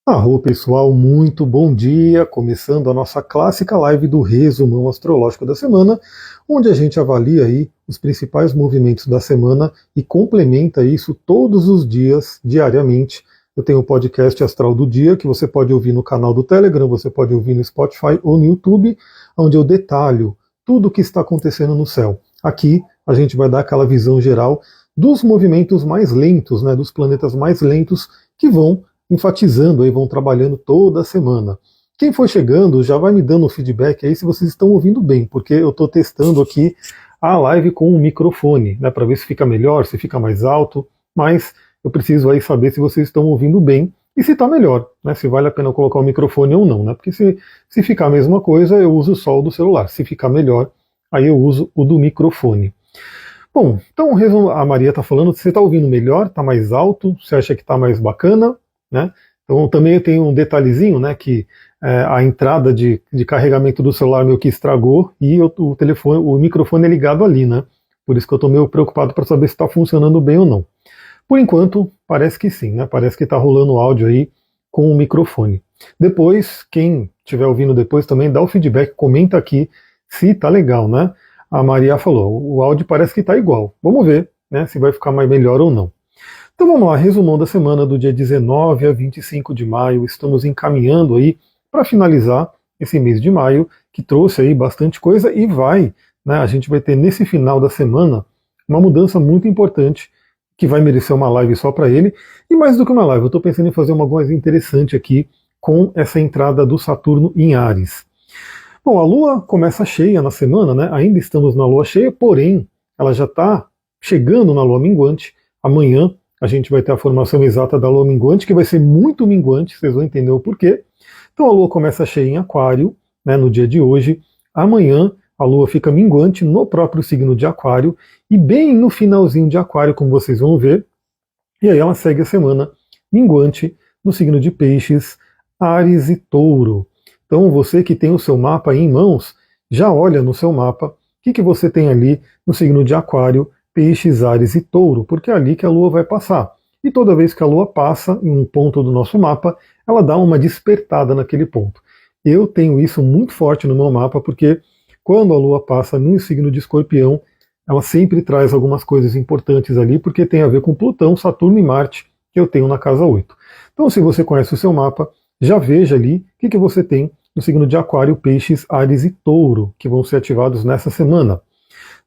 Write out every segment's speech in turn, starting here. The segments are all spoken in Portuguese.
Arro pessoal, muito bom dia! Começando a nossa clássica live do resumão astrológico da semana, onde a gente avalia aí os principais movimentos da semana e complementa isso todos os dias, diariamente. Eu tenho o podcast Astral do Dia, que você pode ouvir no canal do Telegram, você pode ouvir no Spotify ou no YouTube, onde eu detalho tudo o que está acontecendo no céu. Aqui a gente vai dar aquela visão geral dos movimentos mais lentos, né, dos planetas mais lentos que vão enfatizando aí, vão trabalhando toda semana. Quem for chegando já vai me dando um feedback aí se vocês estão ouvindo bem, porque eu estou testando aqui a live com o microfone, né, para ver se fica melhor, se fica mais alto, mas eu preciso aí saber se vocês estão ouvindo bem e se está melhor, né, se vale a pena colocar o microfone ou não, né, porque se ficar a mesma coisa, eu uso só o do celular, se ficar melhor, aí eu uso o do microfone. Bom, então a Maria está falando, você está ouvindo melhor, está mais alto, você acha que está mais bacana? Né? Então também tem um detalhezinho, né, que a entrada de carregamento do celular meio que estragou e o telefone, o microfone é ligado ali, né? Por isso que eu estou meio preocupado para saber se está funcionando bem ou não. Por enquanto, parece que sim, né? Parece que está rolando o áudio aí com o microfone. Depois, quem estiver ouvindo depois também dá o feedback, comenta aqui se tá legal, né? A Maria falou, o áudio parece que está igual. Vamos ver, né, se vai ficar mais melhor ou não. Então vamos lá, resumão da semana do dia 19 a 25 de maio. Estamos encaminhando aí para finalizar esse mês de maio, que trouxe aí bastante coisa e né, a gente vai ter nesse final da semana uma mudança muito importante que vai merecer uma live só para ele. E mais do que uma live, eu estou pensando em fazer uma coisa interessante aqui com essa entrada do Saturno em Áries. Bom, a Lua começa cheia na semana, né? Ainda estamos na Lua cheia, porém ela já está chegando na Lua minguante. Amanhã a gente vai ter a formação exata da Lua minguante, que vai ser muito minguante, vocês vão entender o porquê. Então a Lua começa cheia em Aquário, né, no dia de hoje. Amanhã a Lua fica minguante no próprio signo de Aquário, e bem no finalzinho de Aquário, como vocês vão ver. E aí ela segue a semana minguante no signo de Peixes, Áries e Touro. Então você que tem o seu mapa aí em mãos, já olha no seu mapa o que você tem ali no signo de Aquário, Peixes, Áries e Touro, porque é ali que a Lua vai passar. E toda vez que a Lua passa em um ponto do nosso mapa, ela dá uma despertada naquele ponto. Eu tenho isso muito forte no meu mapa, porque quando a Lua passa no signo de Escorpião, ela sempre traz algumas coisas importantes ali, porque tem a ver com Plutão, Saturno e Marte, que eu tenho na casa 8. Então, se você conhece o seu mapa, já veja ali o que você tem no signo de Aquário, Peixes, Áries e Touro, que vão ser ativados nessa semana.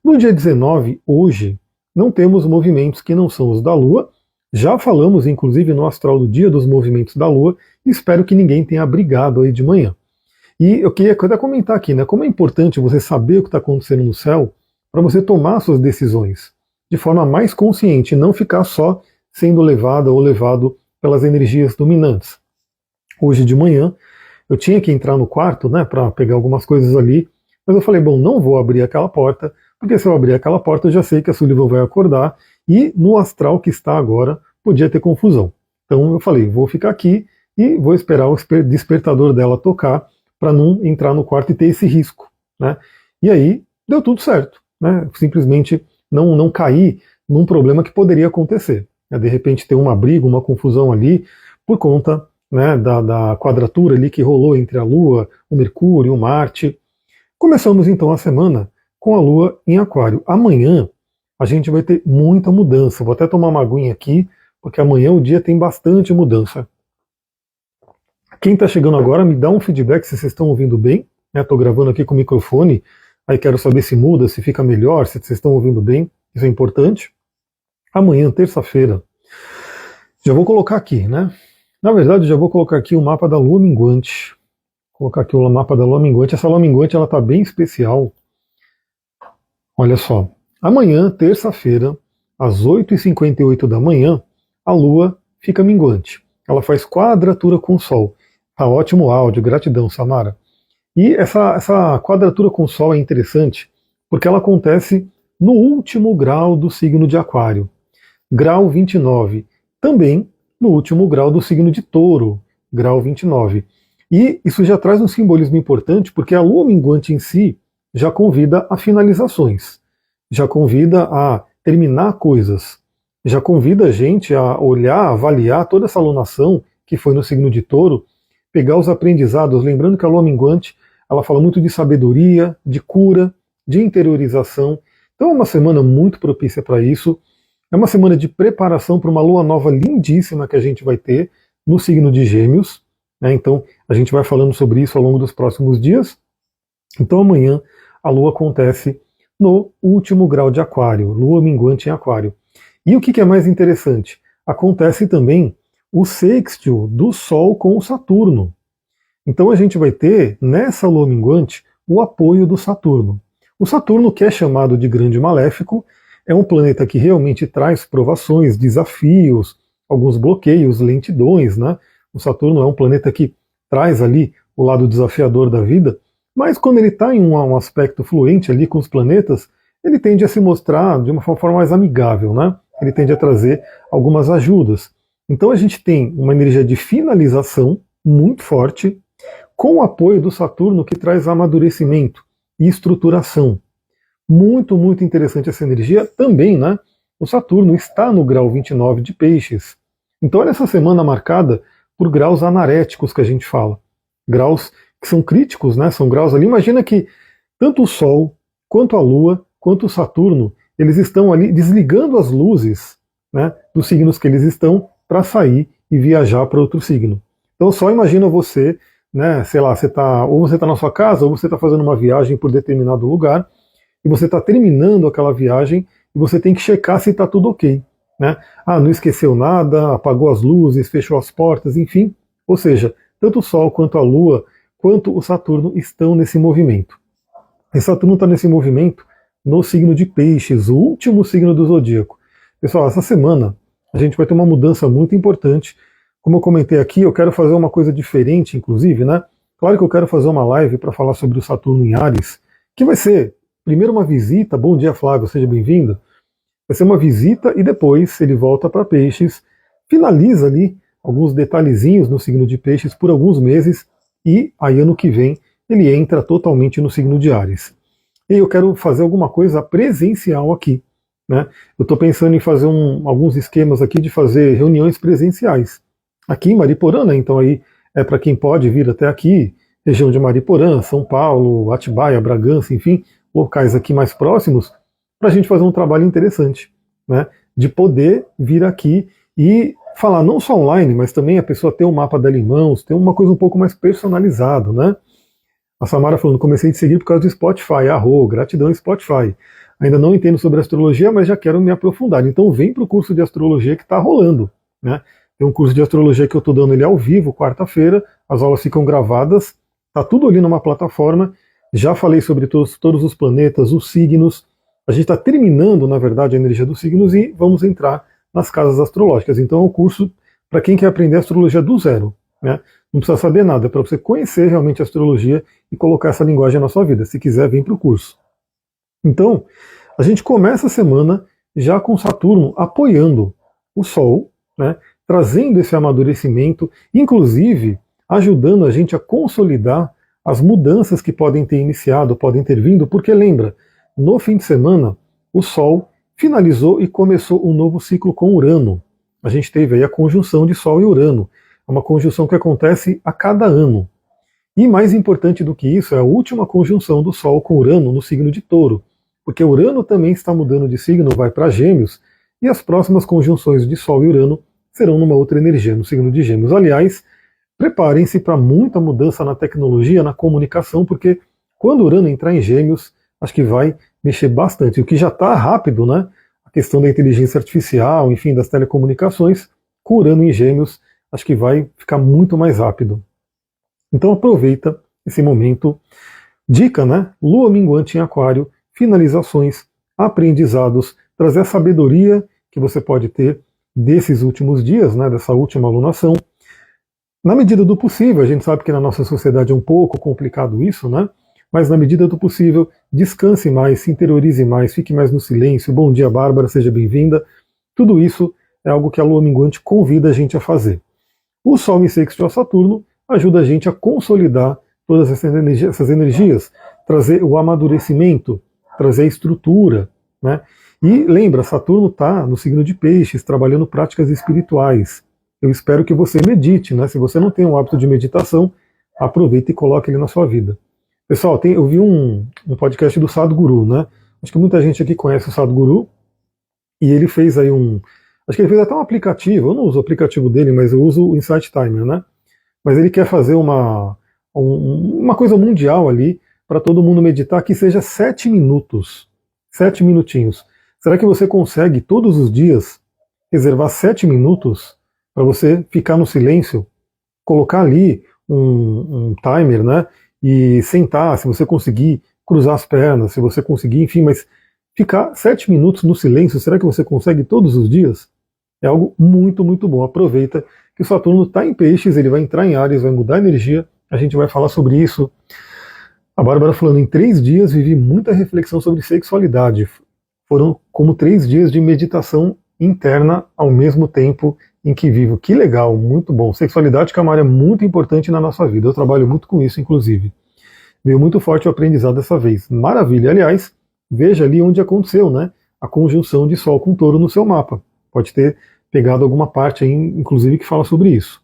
No dia 19, hoje, não temos movimentos que não são os da Lua. Já falamos, inclusive, no Astral do Dia dos movimentos da Lua, e espero que ninguém tenha brigado aí de manhã. E eu queria até comentar aqui, né, como é importante você saber o que está acontecendo no céu para você tomar suas decisões de forma mais consciente, e não ficar só sendo levada ou levado pelas energias dominantes. Hoje de manhã, eu tinha que entrar no quarto, né, para pegar algumas coisas ali, mas eu falei, bom, não vou abrir aquela porta, porque se eu abrir aquela porta eu já sei que a Sullivan vai acordar, e no astral que está agora, podia ter confusão. Então eu falei, vou ficar aqui e vou esperar o despertador dela tocar, para não entrar no quarto e ter esse risco, né? E aí, deu tudo certo, né? Simplesmente não cair num problema que poderia acontecer, né? De repente ter uma briga, uma confusão ali, por conta, né, da quadratura ali que rolou entre a Lua, o Mercúrio, o Marte. Começamos então a semana com a Lua em Aquário. Amanhã a gente vai ter muita mudança. Vou até tomar uma aguinha aqui, porque amanhã o dia tem bastante mudança. Quem está chegando agora, me dá um feedback se vocês estão ouvindo bem. Estou gravando aqui com o microfone, aí quero saber se muda, se fica melhor, se vocês estão ouvindo bem. Isso é importante. Amanhã, terça-feira, já vou colocar aqui, né? Na verdade, já vou colocar aqui o mapa da Lua minguante. Vou colocar aqui o mapa da Lua minguante. Essa Lua minguante, ela está bem especial. Olha só. Amanhã, terça-feira, às 8h58 da manhã, a Lua fica minguante. Ela faz quadratura com o Sol. Tá ótimo áudio, gratidão, Samara. E essa quadratura com o Sol é interessante porque ela acontece no último grau do signo de Aquário, grau 29. Também no último grau do signo de Touro, grau 29. E isso já traz um simbolismo importante, porque a Lua minguante em si já convida a finalizações, já convida a terminar coisas, já convida a gente a olhar, avaliar toda essa alunação que foi no signo de Touro, pegar os aprendizados, lembrando que a lua minguante, ela fala muito de sabedoria, de cura, de interiorização. Então é uma semana muito propícia para isso. É uma semana de preparação para uma lua nova lindíssima que a gente vai ter no signo de Gêmeos, né? Então a gente vai falando sobre isso ao longo dos próximos dias. Então amanhã a lua acontece no último grau de Aquário, lua minguante em Aquário. E o que é mais interessante? Acontece também o sextil do Sol com o Saturno. Então a gente vai ter nessa lua minguante o apoio do Saturno. O Saturno, que é chamado de grande maléfico, é um planeta que realmente traz provações, desafios, alguns bloqueios, lentidões, né? O Saturno é um planeta que traz ali o lado desafiador da vida, mas quando ele está em um aspecto fluente ali com os planetas, ele tende a se mostrar de uma forma mais amigável, né? Ele tende a trazer algumas ajudas. Então a gente tem uma energia de finalização muito forte, com o apoio do Saturno, que traz amadurecimento e estruturação. Muito, muito interessante essa energia também, né? O Saturno está no grau 29 de Peixes. Então olha essa semana marcada por graus anaréticos que a gente fala. Graus que são críticos, né? São graus ali. Imagina que tanto o Sol, quanto a Lua, quanto o Saturno, eles estão ali desligando as luzes, né, dos signos que eles estão para sair e viajar para outro signo. Então só imagina você, né, sei lá, ou você está na sua casa, ou você está fazendo uma viagem por determinado lugar, e você está terminando aquela viagem, e você tem que checar se está tudo ok. Né? Ah, não esqueceu nada, apagou as luzes, fechou as portas, enfim. Ou seja, tanto o Sol quanto a Lua, quanto o Saturno estão nesse movimento. E Saturno está nesse movimento no signo de Peixes, o último signo do zodíaco. Pessoal, essa semana a gente vai ter uma mudança muito importante. Como eu comentei aqui, eu quero fazer uma coisa diferente, inclusive, né? Claro que eu quero fazer uma live para falar sobre o Saturno em Áries, que vai ser, primeiro, uma visita. Bom dia, Flávio, seja bem-vindo. Vai ser uma visita e depois ele volta para Peixes, finaliza ali alguns detalhezinhos no signo de Peixes por alguns meses e aí ano que vem ele entra totalmente no signo de Áries. E eu quero fazer alguma coisa presencial aqui, né? Eu estou pensando em fazer alguns esquemas aqui de fazer reuniões presenciais. Aqui em Mariporã, né? Então aí é para quem pode vir até aqui, região de Mariporã, São Paulo, Atibaia, Bragança, enfim, locais aqui mais próximos, para a gente fazer um trabalho interessante, né? De poder vir aqui e falar não só online, mas também a pessoa ter um mapa dela em mãos, ter uma coisa um pouco mais personalizada, né? A Samara falando, comecei a te seguir por causa do Spotify, gratidão Spotify. Ainda não entendo sobre astrologia, mas já quero me aprofundar. Então vem para o curso de astrologia que está rolando, né? Tem um curso de astrologia que eu estou dando ele ao vivo, quarta-feira, as aulas ficam gravadas, tá tudo ali numa plataforma. Já falei sobre todos os planetas, os signos. A gente está terminando, na verdade, a energia dos signos e vamos entrar nas casas astrológicas. Então é um curso para quem quer aprender astrologia do zero, né? Não precisa saber nada, é para você conhecer realmente a astrologia e colocar essa linguagem na sua vida. Se quiser, vem para o curso. Então, a gente começa a semana já com Saturno apoiando o Sol, né, trazendo esse amadurecimento, inclusive ajudando a gente a consolidar as mudanças que podem ter iniciado, podem ter vindo, porque lembra, no fim de semana, o Sol finalizou e começou um novo ciclo com Urano. A gente teve aí a conjunção de Sol e Urano. É uma conjunção que acontece a cada ano. E mais importante do que isso, é a última conjunção do Sol com Urano no signo de Touro. Porque Urano também está mudando de signo, vai para Gêmeos, e as próximas conjunções de Sol e Urano serão numa outra energia, no signo de Gêmeos. Aliás, preparem-se para muita mudança na tecnologia, na comunicação, porque quando Urano entrar em Gêmeos, acho que vai mexer bastante. O que já está rápido, né? A questão da inteligência artificial, enfim, das telecomunicações, com Urano em Gêmeos, acho que vai ficar muito mais rápido. Então aproveita esse momento. Dica, né? Lua minguante em Aquário, finalizações, aprendizados, trazer a sabedoria que você pode ter desses últimos dias, né? Dessa última alunação. Na medida do possível, a gente sabe que na nossa sociedade é um pouco complicado isso, né? Mas na medida do possível, descanse mais, se interiorize mais, fique mais no silêncio. Bom dia, Bárbara, seja bem-vinda. Tudo isso é algo que a Lua minguante convida a gente a fazer. O Sol em sextil a Saturno ajuda a gente a consolidar todas essas energias, trazer o amadurecimento, trazer a estrutura, né? E lembra, Saturno está no signo de Peixes, trabalhando práticas espirituais. eu espero que você medite, né? Se você não tem um hábito de meditação, aproveite e coloque ele na sua vida. Pessoal, eu vi um podcast do Sadhguru, né? Acho que muita gente aqui conhece o Sadhguru, e ele fez aí acho que ele fez até um aplicativo, eu não uso o aplicativo dele, mas eu uso o Insight Timer, né? Mas ele quer fazer uma coisa mundial ali, para todo mundo meditar, que seja 7 minutos, 7 minutinhos. Será que você consegue todos os dias reservar 7 minutos para você ficar no silêncio, colocar ali um timer, né? E sentar, se você conseguir cruzar as pernas, se você conseguir, enfim, mas ficar 7 minutos no silêncio, será que você consegue todos os dias? É algo muito, muito bom. Aproveita que o Saturno está em peixes, ele vai entrar em Áries, vai mudar a energia. A gente vai falar sobre isso. A Bárbara falando, em 3 dias vivi muita reflexão sobre sexualidade. Foram como 3 dias de meditação interna ao mesmo tempo em que vivo. Que legal, muito bom. Sexualidade, que é uma área muito importante na nossa vida. Eu trabalho muito com isso, inclusive. Veio muito forte o aprendizado dessa vez. Maravilha. Aliás, veja ali onde aconteceu, né? A conjunção de Sol com Touro no seu mapa. Pode ter pegado alguma parte aí, inclusive, que fala sobre isso.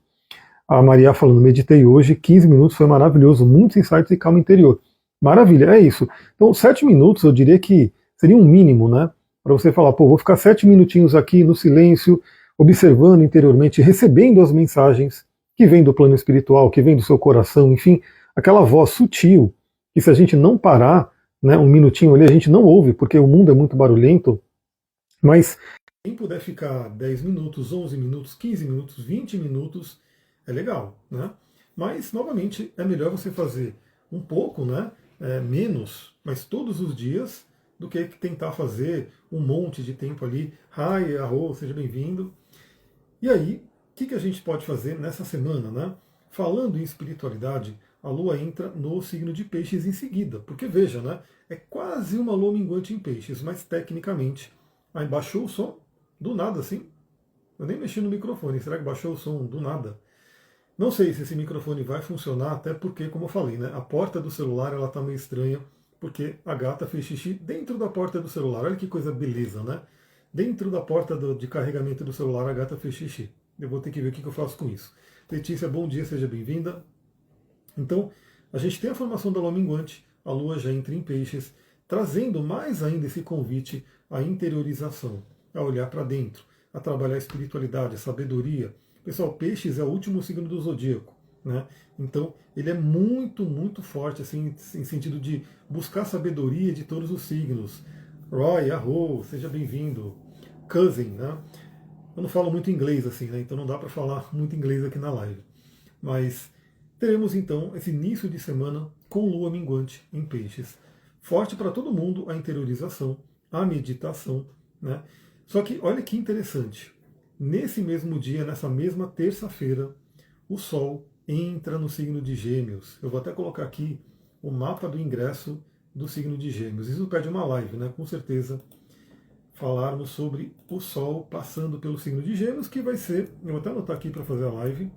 A Maria falando, meditei hoje, 15 minutos, foi maravilhoso, muitos insights e calma interior. Maravilha, é isso. Então, 7 minutos, eu diria que seria um mínimo, né? Para você falar, pô, vou ficar 7 minutinhos aqui no silêncio, observando interiormente, recebendo as mensagens que vêm do plano espiritual, que vêm do seu coração, enfim, aquela voz sutil, que se a gente não parar, né, um minutinho ali, a gente não ouve, porque o mundo é muito barulhento, mas quem puder ficar 10 minutos, 11 minutos, 15 minutos, 20 minutos, é legal, né? Mas, novamente, é melhor você fazer um pouco, né? Menos, mas todos os dias, do que tentar fazer um monte de tempo ali. Hi, arro, seja bem-vindo. E aí, o que a gente pode fazer nessa semana, né? Falando em espiritualidade, a Lua entra no signo de Peixes em seguida, porque veja, né? É quase uma Lua minguante em Peixes, mas tecnicamente, aí baixou o som do nada, assim. Eu nem mexi no microfone, será que baixou o som do nada? Não sei se esse microfone vai funcionar, até porque, como eu falei, né, a porta do celular ela tá meio estranha, porque a gata fez xixi dentro da porta do celular. Olha que coisa beleza, né? Dentro da porta de carregamento do celular, a gata fez xixi. Eu vou ter que ver o que eu faço com isso. Letícia, bom dia, seja bem-vinda. Então, a gente tem a formação da Lua minguante, a Lua já entra em peixes, trazendo mais ainda esse convite à interiorização, a olhar para dentro, a trabalhar a espiritualidade, a sabedoria. Pessoal, peixes é o último signo do zodíaco, né? Então, ele é muito, muito forte, assim, em sentido de buscar sabedoria de todos os signos. Roy, arro, seja bem-vindo. Cousin, né? Eu não falo muito inglês, assim, né? Então não dá para falar muito inglês aqui na live. Mas teremos então esse início de semana com lua minguante em peixes. Forte para todo mundo a interiorização, a meditação, né? Só que olha que interessante. Nesse mesmo dia, nessa mesma terça-feira, o Sol entra no signo de Gêmeos. Eu vou até colocar aqui o mapa do ingresso do signo de Gêmeos. Isso pede uma live, né? Com certeza. Falarmos sobre o Sol passando pelo signo de Gêmeos, que vai ser, eu vou até anotar aqui para fazer a live,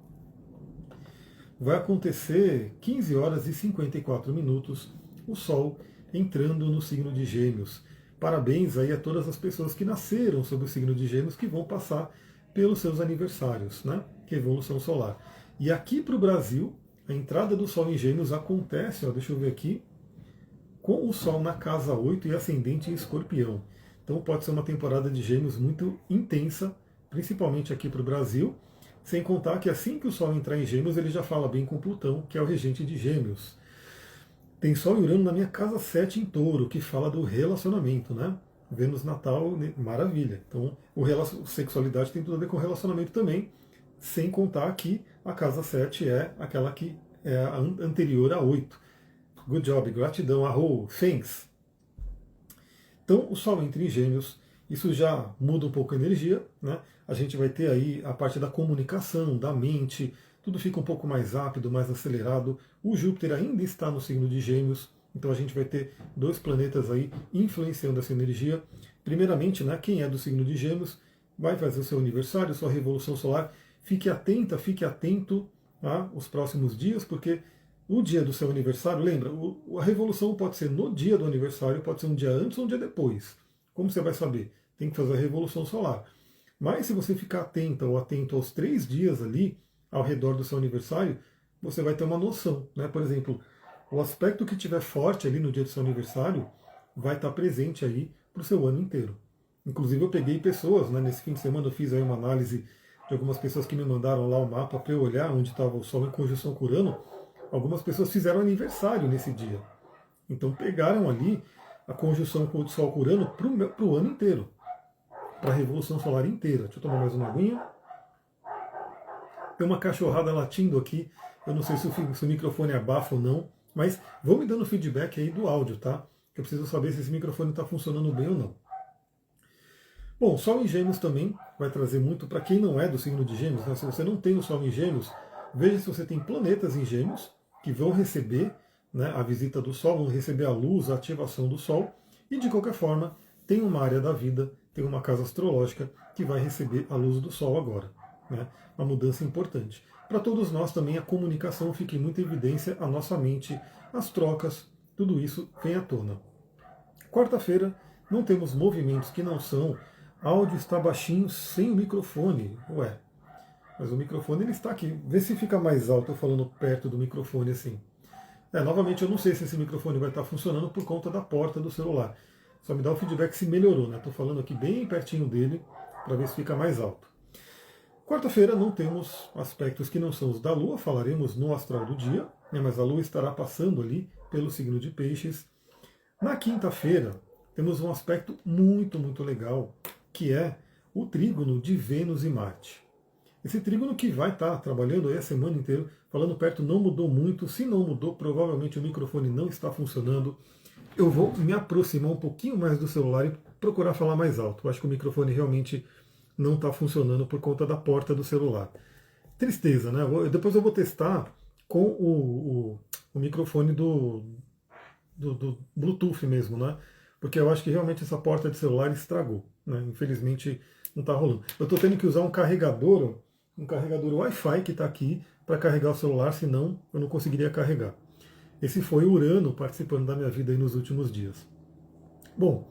vai acontecer 15 horas e 54 minutos, o Sol entrando no signo de Gêmeos. Parabéns aí a todas as pessoas que nasceram sob o signo de Gêmeos, que vão passar pelos seus aniversários, né? Que é evolução solar. E aqui para o Brasil, a entrada do Sol em Gêmeos acontece, ó, deixa eu ver aqui, com o Sol na casa 8 e ascendente em Escorpião. Então pode ser uma temporada de Gêmeos muito intensa, principalmente aqui para o Brasil, sem contar que assim que o Sol entrar em Gêmeos, ele já fala bem com Plutão, que é o regente de Gêmeos. Tem Sol e Urano na minha casa 7 em Touro, que fala do relacionamento, né? Vênus natal, maravilha. Então, sexualidade tem tudo a ver com relacionamento também, sem contar que a casa 7 é aquela que é a anterior a 8. Good job, gratidão, arro, thanks. Então, o Sol entra em Gêmeos, isso já muda um pouco a energia, né? A gente vai ter aí a parte da comunicação, da mente, tudo fica um pouco mais rápido, mais acelerado. O Júpiter ainda está no signo de Gêmeos, então a gente vai ter dois planetas aí influenciando essa energia. Primeiramente, né, quem é do signo de Gêmeos vai fazer o seu aniversário, sua revolução solar. Fique atenta, fique atento os próximos dias, porque o dia do seu aniversário, lembra, a revolução pode ser no dia do aniversário, pode ser um dia antes ou um dia depois. Como você vai saber? Tem que fazer a revolução solar. Mas se você ficar atenta ou atento aos 3 dias ali ao redor do seu aniversário, você vai ter uma noção, né? Por exemplo, o aspecto que tiver forte ali no dia do seu aniversário vai estar presente aí para o seu ano inteiro. Inclusive eu peguei pessoas, né, nesse fim de semana eu fiz aí uma análise de algumas pessoas que me mandaram lá o mapa para eu olhar onde estava o Sol em conjunção com Urano. Algumas pessoas fizeram aniversário nesse dia. Então pegaram ali a conjunção com o Sol com Urano para o ano inteiro, para a Revolução Solar inteira. Deixa eu tomar mais uma aguinha. Tem uma cachorrada latindo aqui, eu não sei se o microfone abafa ou não, mas vão me dando feedback aí do áudio, tá? Eu preciso saber se esse microfone está funcionando bem ou não. Bom, Sol em Gêmeos também vai trazer muito para quem não é do signo de Gêmeos, né? Se você não tem o Sol em Gêmeos, veja se você tem planetas em Gêmeos que vão receber, né, a visita do Sol, vão receber a luz, a ativação do Sol, e de qualquer forma tem uma área da vida, tem uma casa astrológica que vai receber a luz do Sol agora, né? Uma mudança importante. Para todos nós também a comunicação fica em muita evidência, a nossa mente, as trocas, tudo isso vem à tona. Quarta-feira não temos movimentos que não são áudio está baixinho sem o microfone. Ué, mas o microfone ele está aqui. Vê se fica mais alto eu falando perto do microfone assim. Novamente eu não sei se esse microfone vai estar funcionando por conta da porta do celular. Só me dá o feedback se melhorou, né? Estou falando aqui bem pertinho dele para ver se fica mais alto. Quarta-feira não temos aspectos que não são os da Lua, falaremos no astral do dia, né? Mas a Lua estará passando ali pelo signo de Peixes. Na quinta-feira temos um aspecto muito, muito legal, que é o trígono de Vênus e Marte. Esse trígono que vai estar trabalhando aí a semana inteira, falando perto, não mudou muito. Se não mudou, provavelmente o microfone não está funcionando. Eu vou me aproximar um pouquinho mais do celular e procurar falar mais alto. Eu acho que o microfone realmente não está funcionando por conta da porta do celular. Tristeza, né? Depois eu vou testar com o microfone do Bluetooth mesmo, né? Porque eu acho que realmente essa porta de celular estragou, né? Infelizmente não está rolando. Eu estou tendo que usar um carregador Wi-Fi que está aqui para carregar o celular, senão eu não conseguiria carregar. Esse foi o Urano participando da minha vida aí nos últimos dias. Bom,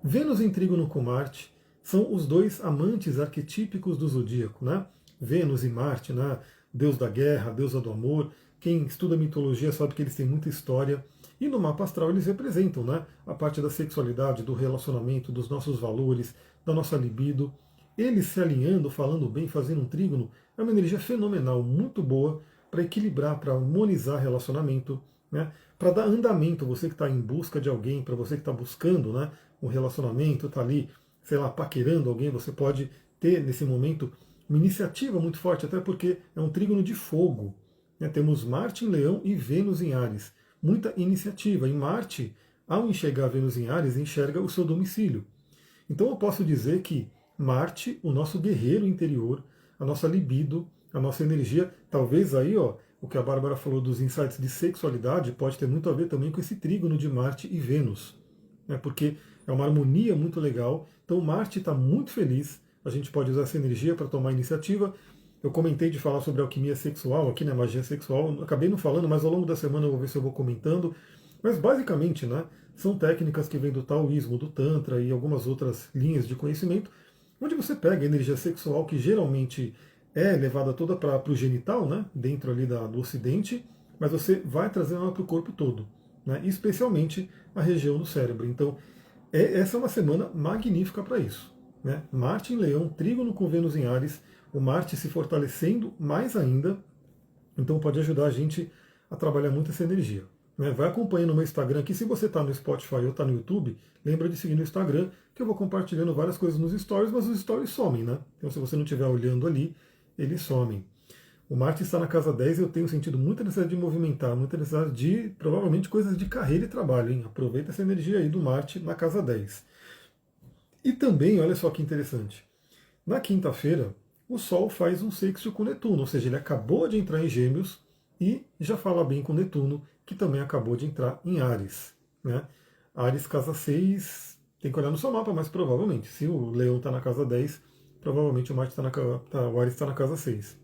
Vênus em trígono com Marte são os dois amantes arquetípicos do zodíaco, né? Vênus e Marte, né? Deus da guerra, deusa do amor. Quem estuda mitologia sabe que eles têm muita história. E no mapa astral eles representam, né, a parte da sexualidade, do relacionamento, dos nossos valores, da nossa libido. Eles se alinhando, falando bem, fazendo um trígono, é uma energia fenomenal, muito boa para equilibrar, para harmonizar relacionamento, né, para dar andamento. Você que está em busca de alguém, para você que está buscando, né, um relacionamento, está ali, sei lá, paquerando alguém, você pode ter nesse momento uma iniciativa muito forte, até porque é um trígono de fogo. Né, temos Marte em Leão e Vênus em Áries. Muita iniciativa. Em Marte, ao enxergar Vênus em Áries, enxerga o seu domicílio. Então eu posso dizer que Marte, o nosso guerreiro interior, a nossa libido, a nossa energia, talvez aí, ó, o que a Bárbara falou dos insights de sexualidade pode ter muito a ver também com esse trígono de Marte e Vênus, né, porque é uma harmonia muito legal. Então Marte está muito feliz, a gente pode usar essa energia para tomar iniciativa. Eu comentei de falar sobre alquimia sexual aqui, né, magia sexual, acabei não falando, mas ao longo da semana eu vou ver se eu vou comentando. Mas basicamente, né, são técnicas que vêm do taoísmo, do tantra e algumas outras linhas de conhecimento, onde você pega a energia sexual que geralmente é levada toda para o genital, né, dentro ali do ocidente, mas você vai trazendo ela para o corpo todo, né, especialmente a região do cérebro. Então, essa é uma semana magnífica para isso. Né? Marte em Leão, trígono com Vênus em Áries, o Marte se fortalecendo mais ainda, então pode ajudar a gente a trabalhar muito essa energia. Né? Vai acompanhando o meu Instagram aqui, se você está no Spotify ou está no YouTube, lembra de seguir no Instagram, que eu vou compartilhando várias coisas nos stories, mas os stories somem, né? Então se você não estiver olhando ali, eles somem. O Marte está na casa 10 e eu tenho sentido muita necessidade de movimentar, muita necessidade de, provavelmente, coisas de carreira e trabalho. Hein? Aproveita essa energia aí do Marte na casa 10. E também, olha só que interessante, na quinta-feira, o Sol faz um sextil com Netuno, ou seja, ele acabou de entrar em Gêmeos e já fala bem com Netuno, que também acabou de entrar em Áries. Né? Áries, casa 6, tem que olhar no seu mapa, mas provavelmente, se o Leão está na casa 10, provavelmente o Marte o Áries está na casa 6.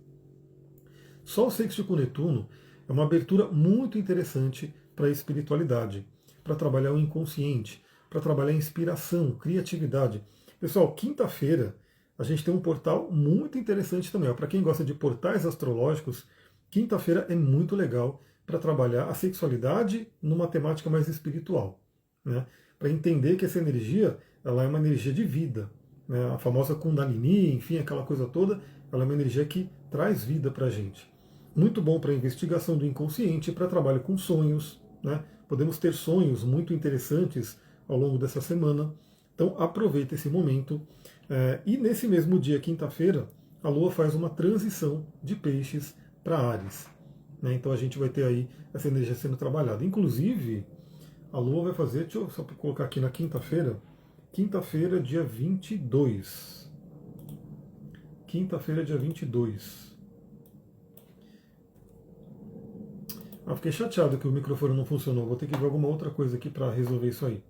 Sol sextil com Netuno é uma abertura muito interessante para a espiritualidade, para trabalhar o inconsciente, para trabalhar a inspiração, criatividade. Pessoal, quinta-feira a gente tem um portal muito interessante também. Para quem gosta de portais astrológicos, quinta-feira é muito legal para trabalhar a sexualidade numa temática mais espiritual, né? Para entender que essa energia ela é uma energia de vida, né? A famosa Kundalini, enfim, aquela coisa toda, ela é uma energia que traz vida para a gente. Muito bom para investigação do inconsciente, para trabalho com sonhos, né? Podemos ter sonhos muito interessantes ao longo dessa semana. Então aproveita esse momento. E nesse mesmo dia, quinta-feira, a Lua faz uma transição de Peixes para Áries, né? Então a gente vai ter aí essa energia sendo trabalhada. Inclusive, a Lua vai fazer, deixa eu só colocar aqui na quinta-feira, dia 22. Quinta-feira, dia 22. Fiquei chateado que o microfone não funcionou. Vou ter que ver alguma outra coisa aqui para resolver isso aí.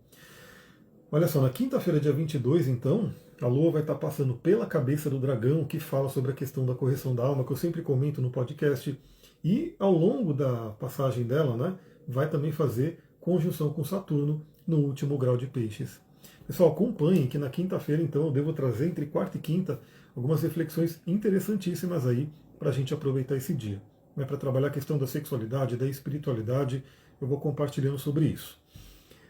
Olha só, na quinta-feira, dia 22, então, a Lua vai estar passando pela cabeça do dragão, que fala sobre a questão da correção da alma, que eu sempre comento no podcast. E ao longo da passagem dela, né, vai também fazer conjunção com Saturno no último grau de Peixes. Pessoal, acompanhem que na quinta-feira, então, eu devo trazer entre quarta e quinta algumas reflexões interessantíssimas aí para a gente aproveitar esse dia. Né, para trabalhar a questão da sexualidade, da espiritualidade, eu vou compartilhando sobre isso.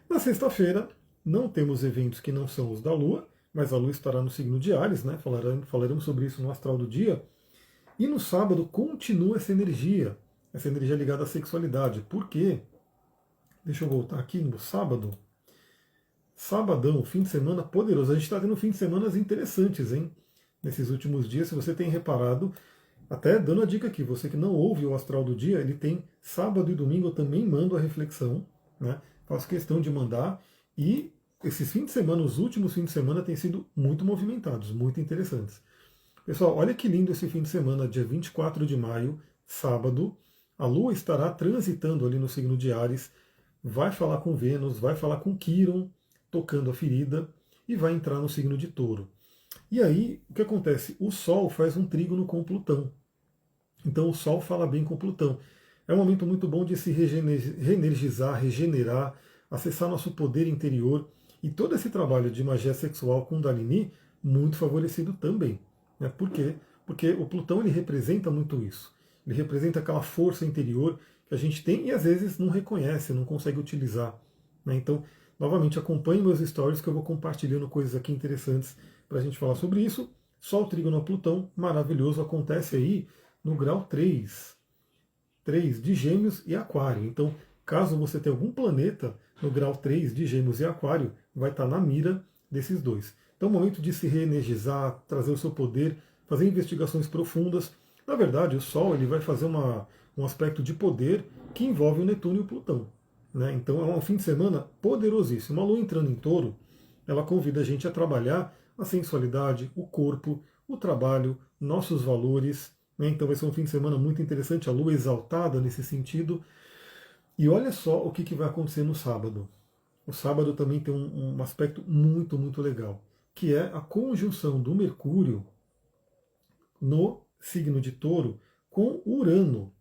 Na sexta-feira, não temos eventos que não são os da Lua, mas a Lua estará no signo de Áries, né? Falaremos sobre isso no astral do dia. E no sábado continua essa energia ligada à sexualidade. Por quê? Deixa eu voltar aqui no sábado. Sabadão, fim de semana poderoso. A gente está tendo fim de semana interessantes, hein? Nesses últimos dias, se você tem reparado, até dando a dica aqui, você que não ouve o astral do dia, ele tem sábado e domingo, eu também mando a reflexão, né? Faço questão de mandar. E esses fins de semana, os últimos fins de semana, têm sido muito movimentados, muito interessantes. Pessoal, olha que lindo esse fim de semana, dia 24 de maio, sábado. A Lua estará transitando ali no signo de Áries, vai falar com Vênus, vai falar com Quíron, tocando a ferida, e vai entrar no signo de Touro. E aí, o que acontece? O Sol faz um trígono com Plutão. Então o Sol fala bem com Plutão. É um momento muito bom de se reenergizar, regenerar, acessar nosso poder interior. E todo esse trabalho de magia sexual Kundalini, muito favorecido também. Né? Por quê? Porque o Plutão ele representa muito isso. Ele representa aquela força interior que a gente tem e às vezes não reconhece, não consegue utilizar. Né? Então, novamente, acompanhe meus stories que eu vou compartilhando coisas aqui interessantes para a gente falar sobre isso. Sol trígono a Plutão, maravilhoso, acontece aí no grau 3 de Gêmeos e Aquário. Então, caso você tenha algum planeta no grau 3 de Gêmeos e Aquário, vai estar na mira desses dois. Então, é o momento de se reenergizar, trazer o seu poder, fazer investigações profundas. Na verdade, o Sol ele vai fazer um aspecto de poder que envolve o Netuno e o Plutão. Né? Então, é um fim de semana poderosíssimo. A Lua entrando em Touro, ela convida a gente a trabalhar a sensualidade, o corpo, o trabalho, nossos valores. Né? Então vai ser um fim de semana muito interessante, a Lua exaltada nesse sentido. E olha só o que vai acontecer no sábado. O sábado também tem um aspecto muito, muito legal, que é a conjunção do Mercúrio no signo de Touro com Urano.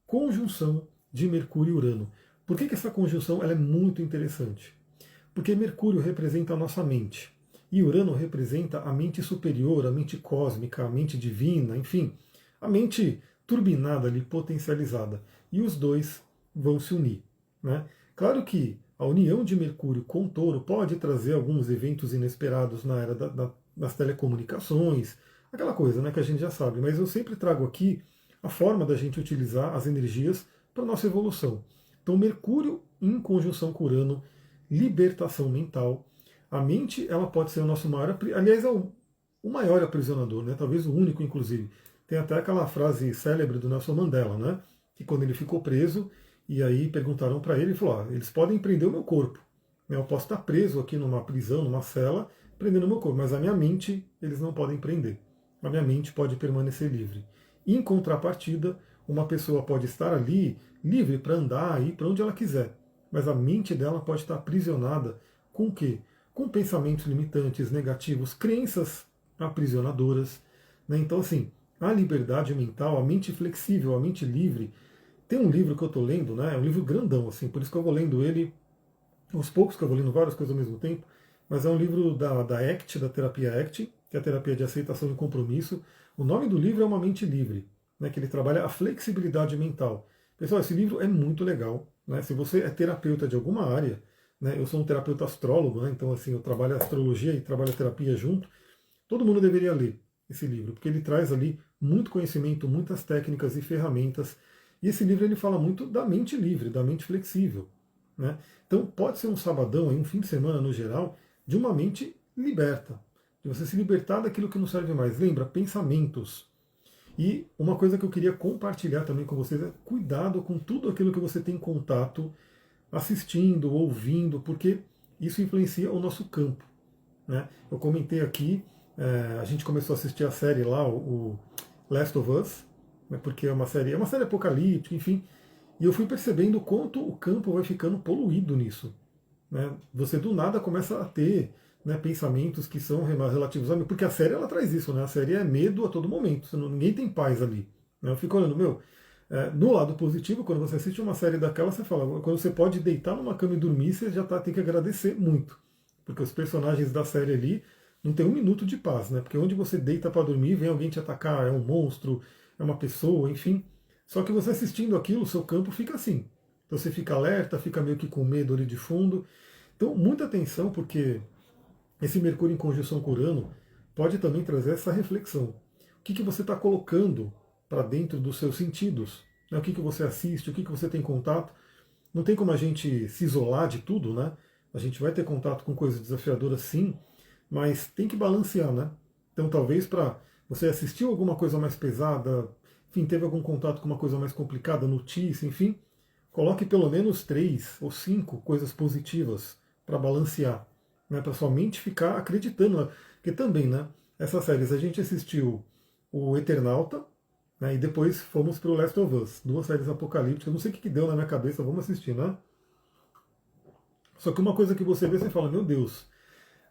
Conjunção de Mercúrio e Urano. Por que essa conjunção ela é muito interessante? Porque Mercúrio representa a nossa mente. E Urano representa a mente superior, a mente cósmica, a mente divina, enfim, a mente turbinada ali, potencializada. E os dois vão se unir. Né? Claro que a união de Mercúrio com Touro pode trazer alguns eventos inesperados na era das telecomunicações, aquela coisa né, que a gente já sabe, mas eu sempre trago aqui a forma da gente utilizar as energias para a nossa evolução. Então, Mercúrio em conjunção com Urano, libertação mental. A mente ela pode ser o nosso maior, aliás, é o maior aprisionador, né? Talvez o único, inclusive. Tem até aquela frase célebre do Nelson Mandela, né? Que quando ele ficou preso, e aí perguntaram para ele, ele falou: eles podem prender o meu corpo. Né? Eu posso estar preso aqui numa prisão, numa cela, prendendo o meu corpo, mas a minha mente eles não podem prender. A minha mente pode permanecer livre. Em contrapartida, uma pessoa pode estar ali livre para andar, ir para onde ela quiser, mas a mente dela pode estar aprisionada com o quê? Com pensamentos limitantes, negativos, crenças aprisionadoras. Né? Então, assim, a liberdade mental, a mente flexível, a mente livre. Tem um livro que eu estou lendo, né? É um livro grandão, assim, por isso que eu vou lendo ele aos poucos, que eu vou lendo várias coisas ao mesmo tempo, mas é um livro da ACT, da terapia ACT, que é a terapia de aceitação e compromisso. O nome do livro é Uma Mente Livre, né, que ele trabalha a flexibilidade mental. Pessoal, esse livro é muito legal. Né? Se você é terapeuta de alguma área, né, eu sou um terapeuta astrólogo, né, então assim, eu trabalho a astrologia e trabalho a terapia junto, todo mundo deveria ler esse livro, porque ele traz ali muito conhecimento, muitas técnicas e ferramentas. E esse livro ele fala muito da mente livre, da mente flexível. Né? Então pode ser um sabadão, um fim de semana no geral, de uma mente liberta, de você se libertar daquilo que não serve mais. Lembra, pensamentos. E uma coisa que eu queria compartilhar também com vocês é cuidado com tudo aquilo que você tem contato, assistindo, ouvindo, porque isso influencia o nosso campo. Né? Eu comentei aqui, a gente começou a assistir a série lá, o Last of Us, né, porque é uma série apocalíptica, enfim, e eu fui percebendo o quanto o campo vai ficando poluído nisso. Né? Você do nada começa a ter, né, pensamentos que são relativos a mim, porque a série ela traz isso, né? A série é medo a todo momento, ninguém tem paz ali. Né? Eu fico olhando, no lado positivo, quando você assiste uma série daquela, você fala, quando você pode deitar numa cama e dormir, você já tem que agradecer muito, porque os personagens da série ali não tem um minuto de paz, né? Porque onde você deita para dormir, vem alguém te atacar, é um monstro, é uma pessoa, enfim. Só que você assistindo aquilo, o seu campo fica assim. Então você fica alerta, fica meio que com medo ali de fundo. Então, muita atenção, porque esse Mercúrio em conjunção com Urano pode também trazer essa reflexão. O que você está colocando para dentro dos seus sentidos? Né? O que você assiste, o que você tem contato? Não tem como a gente se isolar de tudo, né? A gente vai ter contato com coisas desafiadoras, sim, mas tem que balancear, né? Então, talvez para você assistiu alguma coisa mais pesada, enfim, teve algum contato com uma coisa mais complicada, notícia, enfim, coloque pelo menos 3 ou 5 coisas positivas para balancear, né? Para sua mente ficar acreditando. Né? Porque também, né? Essas séries, a gente assistiu o Eternauta, né? E depois fomos para o Last of Us, 2 séries apocalípticas. Não sei o que deu na minha cabeça, vamos assistir, né? Só que uma coisa que você vê, você fala, meu Deus,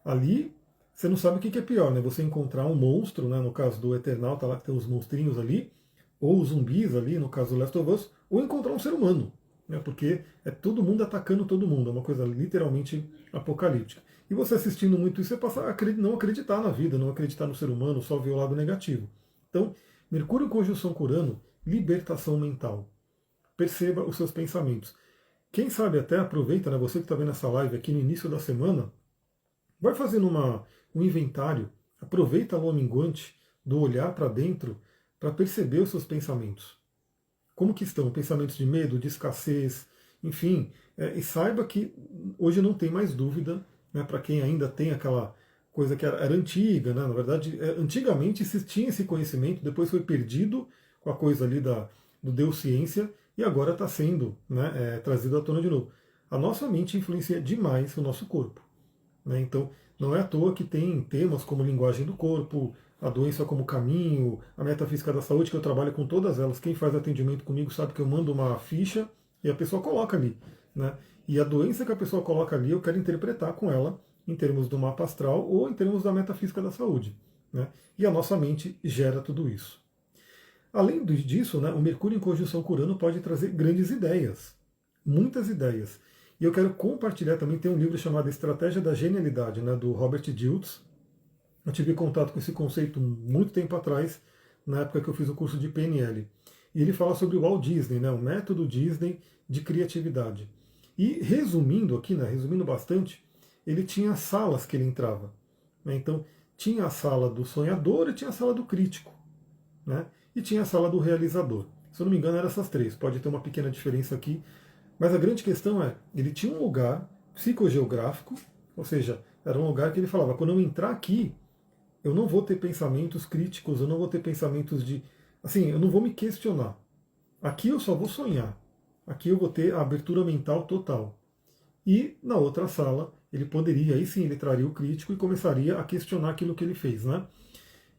ali você não sabe o que é pior, né? Você encontrar um monstro, né? No caso do Eternauta, lá que tem os monstrinhos ali, ou os zumbis ali, no caso do Last of Us, ou encontrar um ser humano, né? Porque é todo mundo atacando todo mundo, é uma coisa literalmente apocalíptica. E você assistindo muito isso, você passa a não acreditar na vida, não acreditar no ser humano, só ver o lado negativo. Então, Mercúrio em conjunção com Urano, libertação mental. Perceba os seus pensamentos. Quem sabe até aproveita, né, você que está vendo essa live aqui no início da semana, vai fazendo um inventário, aproveita a lua minguante do olhar para dentro para perceber os seus pensamentos. Como que estão? Pensamentos de medo, de escassez, enfim, e saiba que hoje não tem mais dúvida, né, para quem ainda tem aquela coisa que era antiga, né, na verdade, antigamente se tinha esse conhecimento, depois foi perdido com a coisa ali do Deus Ciência, e agora está sendo, né, trazido à tona de novo. A nossa mente influencia demais o nosso corpo. Né? Então, não é à toa que tem temas como linguagem do corpo, a doença como caminho, a metafísica da saúde, que eu trabalho com todas elas. Quem faz atendimento comigo sabe que eu mando uma ficha e a pessoa coloca ali. Né? E a doença que a pessoa coloca ali, eu quero interpretar com ela em termos do mapa astral ou em termos da metafísica da saúde. Né? E a nossa mente gera tudo isso. Além disso, né, o Mercúrio em conjunção com Urano pode trazer grandes ideias, muitas ideias. E eu quero compartilhar também, tem um livro chamado Estratégia da Genialidade, né, do Robert Dilts. Eu tive contato com esse conceito muito tempo atrás, na época que eu fiz o curso de PNL. E ele fala sobre o Walt Disney, né, o método Disney de criatividade. E resumindo aqui, né, resumindo bastante, ele tinha salas que ele entrava. Né, então, tinha a sala do sonhador e tinha a sala do crítico. Né, e tinha a sala do realizador. Se eu não me engano, eram essas 3. Pode ter uma pequena diferença aqui, mas a grande questão é, ele tinha um lugar psicogeográfico, ou seja, era um lugar que ele falava, quando eu entrar aqui, eu não vou ter pensamentos críticos, eu não vou ter pensamentos de... Assim, eu não vou me questionar. Aqui eu só vou sonhar. Aqui eu vou ter a abertura mental total. E na outra sala, ele poderia, aí sim, ele traria o crítico e começaria a questionar aquilo que ele fez, né?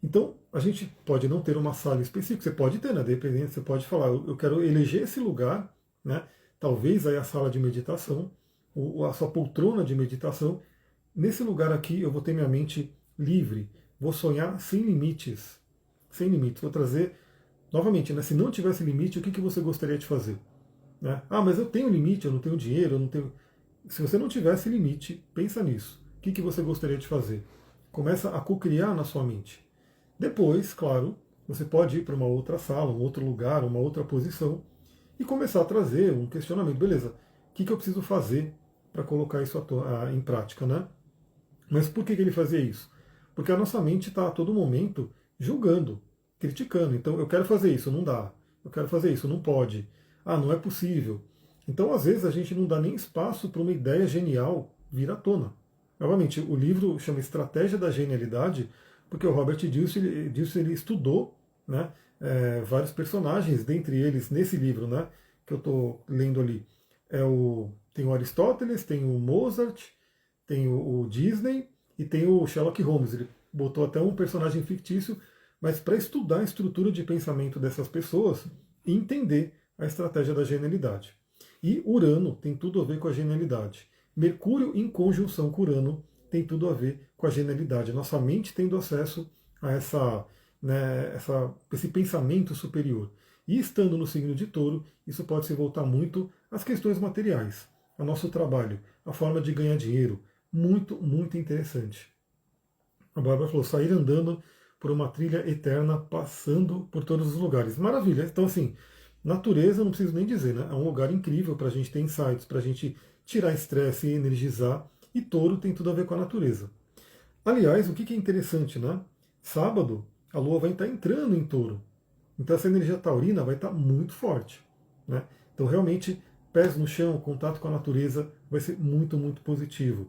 Então, a gente pode não ter uma sala específica, você pode ter, né? Dependendo, você pode falar, eu quero eleger esse lugar, né? Talvez aí a sala de meditação, ou a sua poltrona de meditação. Nesse lugar aqui eu vou ter minha mente livre, vou sonhar sem limites. Sem limites. Vou trazer, novamente, né? Se não tivesse limite, o que você gostaria de fazer? Né? Ah, mas eu tenho limite, eu não tenho dinheiro, eu não tenho. Se você não tivesse limite, pensa nisso. O que você gostaria de fazer? começa a cocriar na sua mente. Depois, claro, você pode ir para uma outra sala, um outro lugar, uma outra posição e começar a trazer um questionamento. Beleza, o que eu preciso fazer para colocar isso em prática, né? Mas por que ele fazia isso? Porque a nossa mente está a todo momento julgando, criticando. Então, eu quero fazer isso, não dá. Eu quero fazer isso, não pode. Ah, não é possível. Então, às vezes, a gente não dá nem espaço para uma ideia genial vir à tona. Novamente, o livro chama Estratégia da Genialidade, porque o Robert Dills ele estudou, né, vários personagens, dentre eles, nesse livro, né, que eu estou lendo ali. Tem o Aristóteles, tem o Mozart, tem o Disney e tem o Sherlock Holmes. Ele botou até um personagem fictício, mas para estudar a estrutura de pensamento dessas pessoas e entender a estratégia da genialidade. E Urano tem tudo a ver com a genialidade. Mercúrio em conjunção com Urano tem tudo a ver com a genialidade. Nossa mente tendo acesso a esse pensamento superior. E estando no signo de Touro, isso pode se voltar muito às questões materiais, ao nosso trabalho, a forma de ganhar dinheiro. Muito, muito interessante. A Bárbara falou, sair andando por uma trilha eterna, passando por todos os lugares. Maravilha. Então, assim, natureza, não preciso nem dizer, né? É um lugar incrível para a gente ter insights, para a gente tirar estresse e energizar. E Touro tem tudo a ver com a natureza. Aliás, o que é interessante, né? Sábado, a Lua vai estar entrando em Touro. Então, essa energia taurina vai estar muito forte, né? Então, realmente, pés no chão, contato com a natureza, vai ser muito, muito positivo.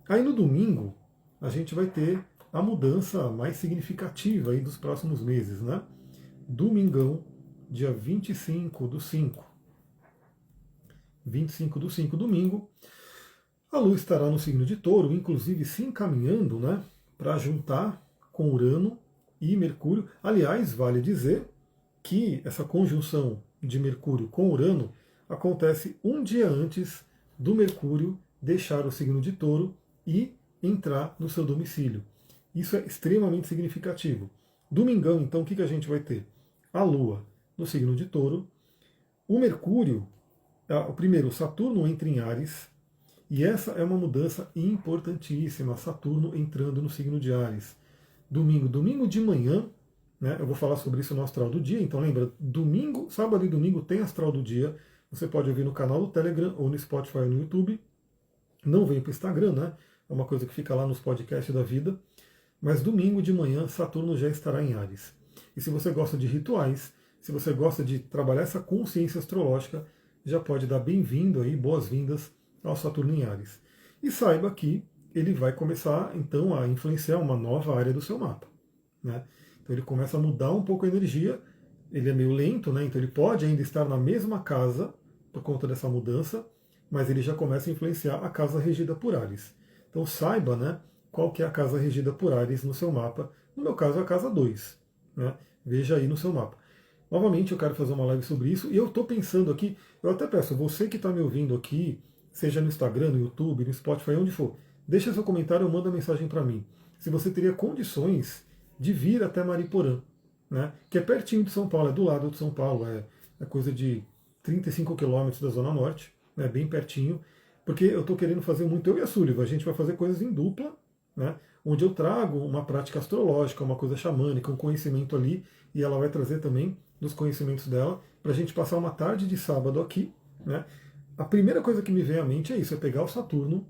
Aí no domingo, a gente vai ter a mudança mais significativa aí dos próximos meses, né? Domingão, dia 25 do 5. 25 do 5, domingo, a Lua estará no signo de Touro, inclusive se encaminhando, né, para juntar com Urano e Mercúrio. Aliás, vale dizer que essa conjunção de Mercúrio com Urano acontece um dia antes do Mercúrio deixar o signo de Touro e entrar no seu domicílio. Isso é extremamente significativo. Domingão, então, o que a gente vai ter? A Lua no signo de Touro, o Mercúrio, o primeiro, Saturno entra em Áries, e essa é uma mudança importantíssima, Saturno entrando no signo de Áries. Domingo de manhã, né, eu vou falar sobre isso no Astral do Dia, então lembra, domingo, sábado e domingo tem Astral do Dia, você pode ouvir no canal do Telegram ou no Spotify ou no YouTube, não vem para o Instagram, né, é uma coisa que fica lá nos podcasts da vida, mas domingo de manhã Saturno já estará em Áries. E se você gosta de rituais, se você gosta de trabalhar essa consciência astrológica, já pode dar bem-vindo aí, boas-vindas ao Saturno em Áries. E saiba que ele vai começar então a influenciar uma nova área do seu mapa, né? Então ele começa a mudar um pouco a energia, ele é meio lento, né? Então ele pode ainda estar na mesma casa por conta dessa mudança, mas ele já começa a influenciar a casa regida por Áries. Então saiba, né, qual que é a casa regida por Áries no seu mapa. No meu caso, é a casa 2. Né? Veja aí no seu mapa. Novamente, eu quero fazer uma live sobre isso, e eu estou pensando aqui, eu até peço, você que está me ouvindo aqui, seja no Instagram, no YouTube, no Spotify, onde for, deixa seu comentário ou manda mensagem para mim. Se você teria condições de vir até Mariporã, né, que é pertinho de São Paulo, é do lado de São Paulo, é coisa de 35 quilômetros da Zona Norte, né, bem pertinho, porque eu estou querendo fazer muito, eu e a Súliva, a gente vai fazer coisas em dupla, né, onde eu trago uma prática astrológica, uma coisa xamânica, um conhecimento ali, e ela vai trazer também dos conhecimentos dela, para a gente passar uma tarde de sábado aqui. Né. A primeira coisa que me vem à mente é isso, é pegar o Saturno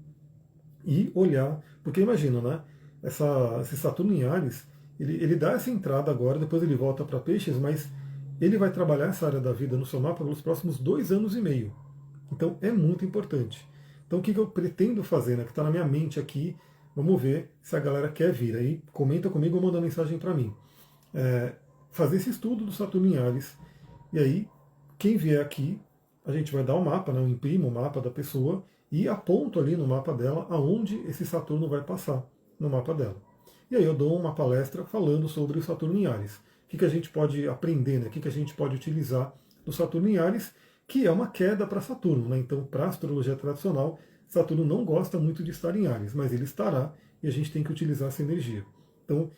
e olhar, porque imagina, né, esse Saturno em Áries, ele dá essa entrada agora, depois ele volta para Peixes, mas ele vai trabalhar essa área da vida no seu mapa pelos próximos 2 anos e meio. Então é muito importante. Então o que eu pretendo fazer, né, que está na minha mente aqui, vamos ver se a galera quer vir. Aí comenta comigo ou manda mensagem para mim. Fazer esse estudo do Saturno em Áries, e aí quem vier aqui, a gente vai dar o mapa, né, eu imprimo o mapa da pessoa e aponto ali no mapa dela aonde esse Saturno vai passar no mapa dela. E aí eu dou uma palestra falando sobre o Saturno em Áries. O que a gente pode aprender, né? O que a gente pode utilizar do Saturno em Áries, que é uma queda para Saturno. Né? Então, para a astrologia tradicional, Saturno não gosta muito de estar em Áries, mas ele estará e a gente tem que utilizar essa energia. Então,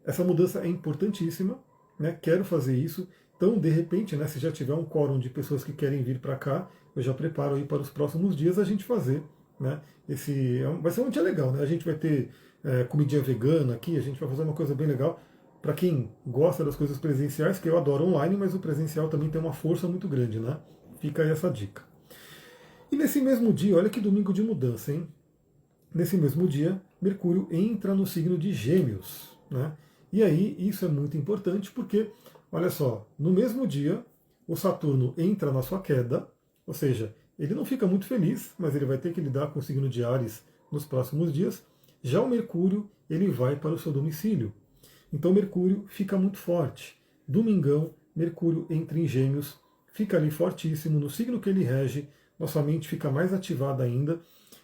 essa mudança é importantíssima, né? Quero fazer isso. Então, de repente, né, se já tiver um quórum de pessoas que querem vir para cá, eu já preparo aí para os próximos dias a gente fazer. Né? Vai ser um dia legal, né? A gente vai ter comidinha vegana aqui, a gente vai fazer uma coisa bem legal. Para quem gosta das coisas presenciais, que eu adoro online, mas o presencial também tem uma força muito grande, né? Fica aí essa dica. E nesse mesmo dia, olha que domingo de mudança, hein? Nesse mesmo dia, Mercúrio entra no signo de Gêmeos, né? E aí, isso é muito importante porque, olha só, no mesmo dia, o Saturno entra na sua queda, ou seja, ele não fica muito feliz, mas ele vai ter que lidar com o signo de Áries nos próximos dias. Já o Mercúrio, ele vai para o seu domicílio. Então Mercúrio fica muito forte. Domingão, Mercúrio entra em Gêmeos, fica ali fortíssimo no signo que ele rege, nossa mente fica mais ativada ainda.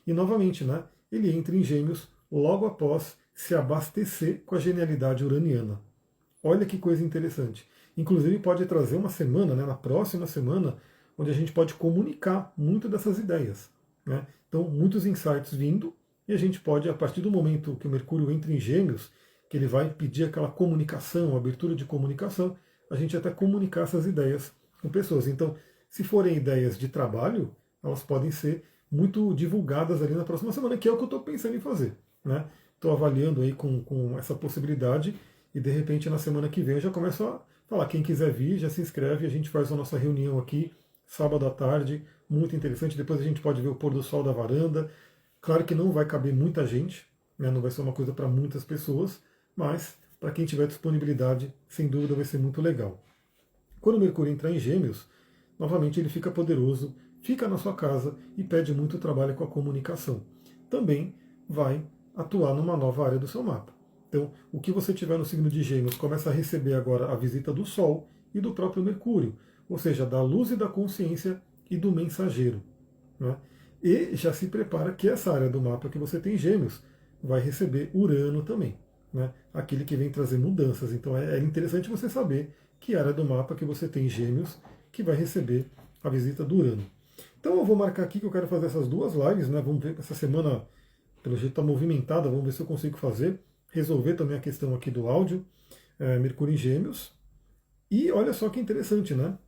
E novamente, né, ele entra em Gêmeos logo após se abastecer com a genialidade uraniana. Olha que coisa interessante. Inclusive pode trazer uma semana, né, na próxima semana, onde a gente pode comunicar muito dessas ideias. Né? Então, muitos insights vindo, e a gente pode, a partir do momento que o Mercúrio entra em Gêmeos, que ele vai pedir aquela comunicação, abertura de comunicação, a gente até comunicar essas ideias com pessoas. Então, se forem ideias de trabalho, elas podem ser muito divulgadas ali na próxima semana, que é o que eu estou pensando em fazer. Né? Estou avaliando aí com essa possibilidade e de repente na semana que vem eu já começo a falar, quem quiser vir, já se inscreve, a gente faz a nossa reunião aqui, sábado à tarde, muito interessante, depois a gente pode ver o pôr do sol da varanda. Claro que não vai caber muita gente, né? Não vai ser uma coisa para muitas pessoas, mas para quem tiver disponibilidade, sem dúvida vai ser muito legal. Quando o Mercúrio entrar em Gêmeos, novamente ele fica poderoso, fica na sua casa e pede muito trabalho com a comunicação. Também vai atuar numa nova área do seu mapa. Então, o que você tiver no signo de Gêmeos começa a receber agora a visita do Sol e do próprio Mercúrio, ou seja, da luz e da consciência e do mensageiro. Né? E já se prepara que essa área do mapa que você tem Gêmeos vai receber Urano também, né? Aquele que vem trazer mudanças. Então é interessante você saber que área do mapa que você tem Gêmeos que vai receber a visita do Urano. Então eu vou marcar aqui que eu quero fazer essas duas lives, né? Vamos ver, essa semana, pelo jeito está movimentada, vamos ver se eu consigo fazer. Resolver também a questão aqui do áudio, Mercúrio em Gêmeos. E olha só que interessante, né?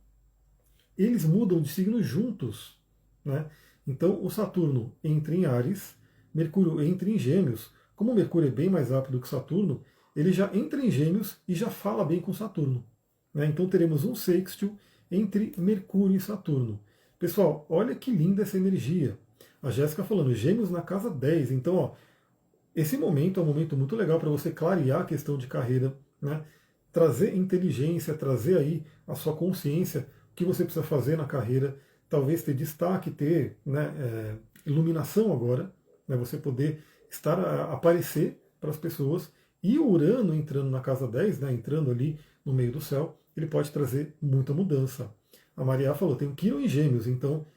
Eles mudam de signo juntos, né? Então o Saturno entra em Áries, Mercúrio entra em Gêmeos. Como o Mercúrio é bem mais rápido que Saturno, ele já entra em Gêmeos e já fala bem com Saturno. Né? Então teremos um sextil entre Mercúrio e Saturno. Pessoal, olha que linda essa energia. A Jéssica falando, Gêmeos na casa 10. Então, ó, esse momento é um momento muito legal para você clarear a questão de carreira, né? Trazer inteligência, trazer aí a sua consciência, o que você precisa fazer na carreira, talvez ter destaque, ter, né, iluminação agora, né, você poder estar aparecer para as pessoas. E o Urano entrando na casa 10, né, entrando ali no meio do céu, ele pode trazer muita mudança. A Maria falou, tem o Quirón em Gêmeos, então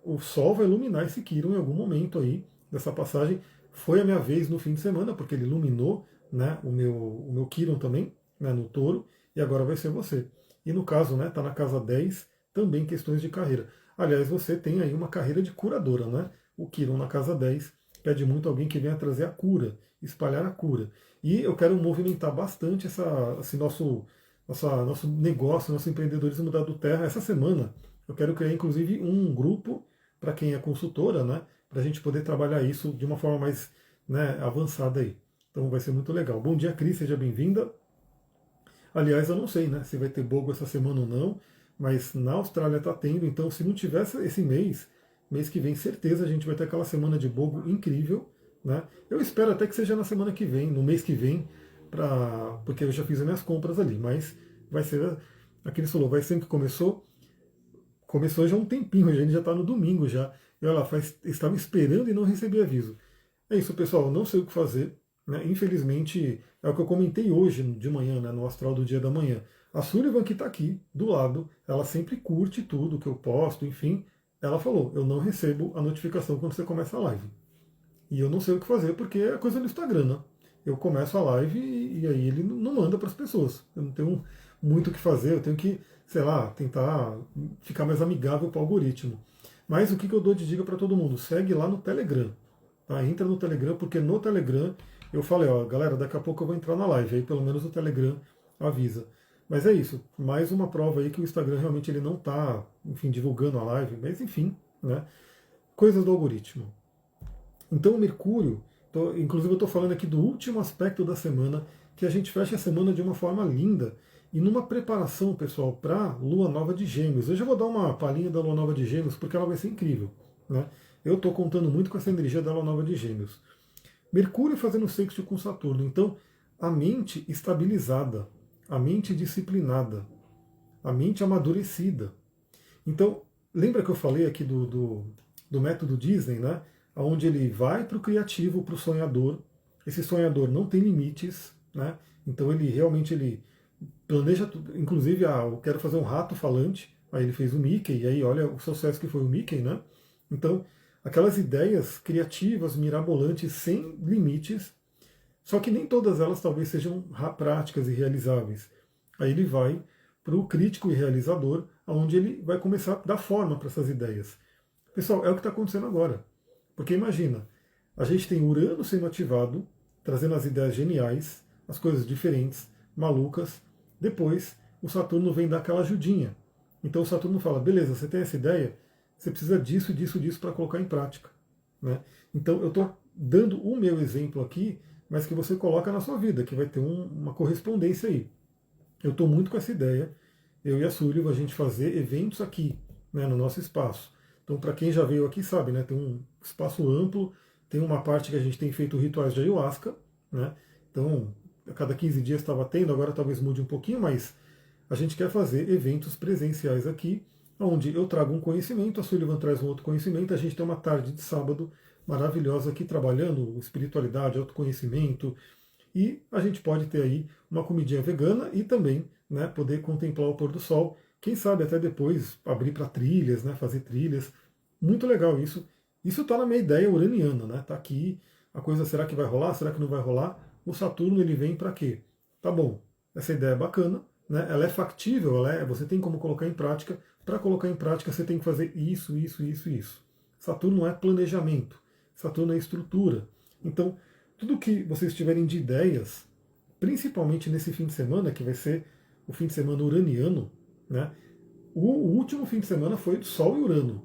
o Sol vai iluminar esse Quirón em algum momento aí dessa passagem. Foi a minha vez no fim de semana, porque ele iluminou, né, o meu Quirón também, né, no touro, e agora vai ser você. E no caso, né, tá na casa 10, também questões de carreira. Aliás, você tem aí uma carreira de curadora, né? O Quirón na casa 10 pede muito alguém que venha trazer a cura, espalhar a cura. E eu quero movimentar bastante esse nosso negócio, nosso empreendedorismo da do Terra. Essa semana eu quero criar inclusive um grupo para quem é consultora, né? Para a gente poder trabalhar isso de uma forma mais, né, avançada aí. Então vai ser muito legal. Bom dia, Cris, seja bem-vinda. Aliás, eu não sei, né, se vai ter bogo essa semana ou não, mas na Austrália está tendo, então se não tivesse esse mês que vem, certeza a gente vai ter aquela semana de bogo incrível, né? Eu espero até que seja na semana que vem, no mês que vem, porque eu já fiz as minhas compras ali, mas vai ser, aquele falou, vai ser que começou já há um tempinho, a gente já está no domingo já, e olha lá, estava esperando e não recebi aviso. É isso, pessoal, eu não sei o que fazer, né? Infelizmente, é o que eu comentei hoje de manhã, né, no Astral do Dia da Manhã. A Sullivan, que está aqui do lado, ela sempre curte tudo que eu posto, enfim. Ela falou: eu não recebo a notificação quando você começa a live. E eu não sei o que fazer porque é coisa do Instagram, né? Eu começo a live e aí ele não manda para as pessoas. Eu não tenho muito o que fazer, eu tenho que, sei lá, tentar ficar mais amigável para o algoritmo. Mas o que eu dou de dica para todo mundo? Segue lá no Telegram. Tá? Entra no Telegram, porque no Telegram eu falei, ó, galera, daqui a pouco eu vou entrar na live, aí pelo menos o Telegram avisa. Mas é isso, mais uma prova aí que o Instagram realmente ele não está, enfim, divulgando a live, mas enfim, né? Coisas do algoritmo. Então o Mercúrio, Inclusive eu estou falando aqui do último aspecto da semana, que a gente fecha a semana de uma forma linda e numa preparação, pessoal, para a Lua Nova de Gêmeos. Eu já vou dar uma palhinha da Lua Nova de Gêmeos, porque ela vai ser incrível. Né? Eu estou contando muito com essa energia da Lua Nova de Gêmeos. Mercúrio fazendo sexto com Saturno. Então, a mente estabilizada, a mente disciplinada, a mente amadurecida. Então, lembra que eu falei aqui do método Disney, né? Onde ele vai para o criativo, para o sonhador. Esse sonhador não tem limites, né? Então ele realmente ele planeja tudo. Inclusive, eu quero fazer um rato falante. Aí ele fez o Mickey, e aí olha o sucesso que foi o Mickey, né? Então, aquelas ideias criativas, mirabolantes, sem limites, só que nem todas elas talvez sejam práticas e realizáveis. Aí ele vai para o crítico e realizador, onde ele vai começar a dar forma para essas ideias. Pessoal, é o que está acontecendo agora. Porque imagina, a gente tem Urano sendo ativado, trazendo as ideias geniais, as coisas diferentes, malucas. Depois, o Saturno vem dar aquela ajudinha. Então o Saturno fala, beleza, você tem essa ideia, você precisa disso, disso, disso para colocar em prática. Né? Então eu estou dando o meu exemplo aqui, mas que você coloca na sua vida, que vai ter uma correspondência aí. Eu estou muito com essa ideia, eu e a Súlio, a gente fazer eventos aqui, né, no nosso espaço. Então, para quem já veio aqui sabe, né, tem um espaço amplo, tem uma parte que a gente tem feito rituais de ayahuasca, né? Então, a cada 15 dias estava tendo, agora talvez mude um pouquinho, mas a gente quer fazer eventos presenciais aqui, onde eu trago um conhecimento, a Sullivan traz um outro conhecimento, a gente tem uma tarde de sábado maravilhosa aqui trabalhando espiritualidade, autoconhecimento, e a gente pode ter aí uma comidinha vegana e também, né, poder contemplar o pôr do sol. Quem sabe até depois abrir para trilhas, né, fazer trilhas. Muito legal isso. Isso está na minha ideia uraniana, né? Tá aqui. A coisa, será que vai rolar? Será que não vai rolar? O Saturno ele vem para quê? Tá bom. Essa ideia é bacana, né? Ela é factível, você tem como colocar em prática. Para colocar em prática você tem que fazer isso, isso, isso, isso. Saturno é planejamento. Saturno é estrutura. Então, tudo que vocês tiverem de ideias, principalmente nesse fim de semana, que vai ser o fim de semana uraniano, né? O último fim de semana foi Sol e Urano.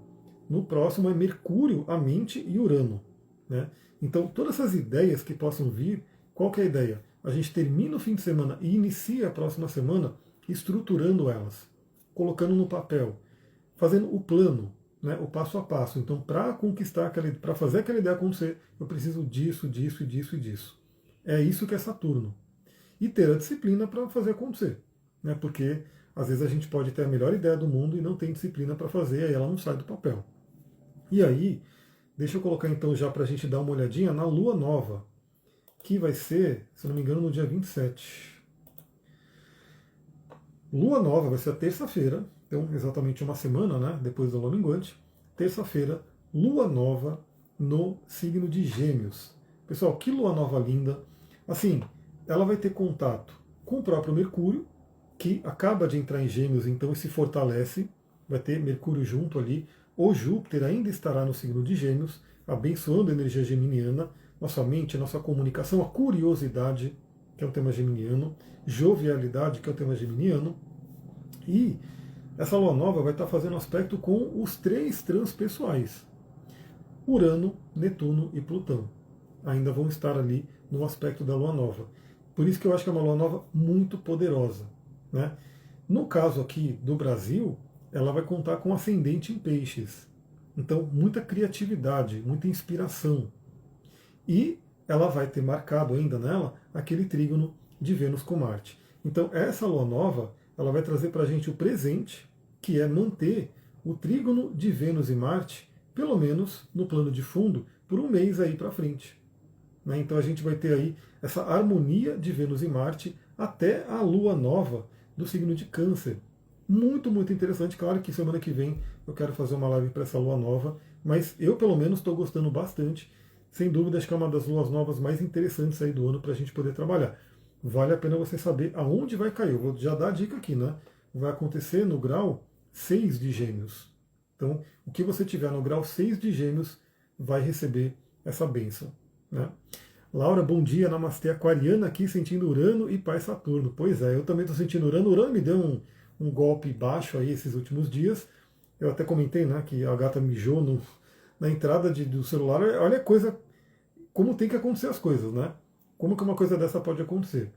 No próximo é Mercúrio, a mente e Urano. Né? Então, todas essas ideias que possam vir, qual que é a ideia? A gente termina o fim de semana e inicia a próxima semana estruturando elas, colocando no papel, fazendo o plano, né, o passo a passo. Então, para conquistar para fazer aquela ideia acontecer, eu preciso disso, disso e disso e disso. É isso que é Saturno. E ter a disciplina para fazer acontecer. Né, porque às vezes a gente pode ter a melhor ideia do mundo e não tem disciplina para fazer, e aí ela não sai do papel. E aí, deixa eu colocar então já para a gente dar uma olhadinha na Lua Nova, que vai ser, se não me engano, no dia 27. Lua Nova vai ser a terça-feira, então exatamente uma semana, né, depois da Lua Minguante. Terça-feira, Lua Nova no signo de Gêmeos. Pessoal, que Lua Nova linda. Assim, ela vai ter contato com o próprio Mercúrio, que acaba de entrar em Gêmeos, então se fortalece, vai ter Mercúrio junto ali. O Júpiter ainda estará no signo de Gêmeos, abençoando a energia geminiana, nossa mente, nossa comunicação, a curiosidade, que é um tema geminiano, jovialidade, que é o tema geminiano, e essa lua nova vai estar fazendo aspecto com os três transpessoais, Urano, Netuno e Plutão. Ainda vão estar ali no aspecto da lua nova. Por isso que eu acho que é uma lua nova muito poderosa. Né? No caso aqui do Brasil, ela vai contar com ascendente em peixes. Então, muita criatividade, muita inspiração. E ela vai ter marcado ainda nela aquele trígono de Vênus com Marte. Então, essa lua nova, ela vai trazer para a gente o presente, que é manter o trígono de Vênus e Marte, pelo menos no plano de fundo, por um mês aí para frente. Né? Então, a gente vai ter aí essa harmonia de Vênus e Marte até a lua nova do signo de Câncer. Muito, muito interessante. Claro que semana que vem eu quero fazer uma live para essa lua nova, mas eu, pelo menos, estou gostando bastante. Sem dúvida, acho que é uma das luas novas mais interessantes aí do ano para a gente poder trabalhar. Vale a pena você saber aonde vai cair. Eu vou já dar a dica aqui, né? Vai acontecer no grau 6 de Gêmeos. Então, o que você tiver no grau 6 de Gêmeos vai receber essa bênção. Né? Laura, bom dia, namastê, aquariana aqui, sentindo Urano e Pai Saturno. Pois é, eu também estou sentindo Urano. Urano me deu um golpe baixo aí esses últimos dias. Eu até comentei, né, que a gata mijou na entrada do celular. Olha a coisa como tem que acontecer as coisas, né? Como que uma coisa dessa pode acontecer?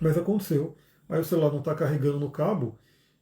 Mas aconteceu, aí o celular não está carregando no cabo,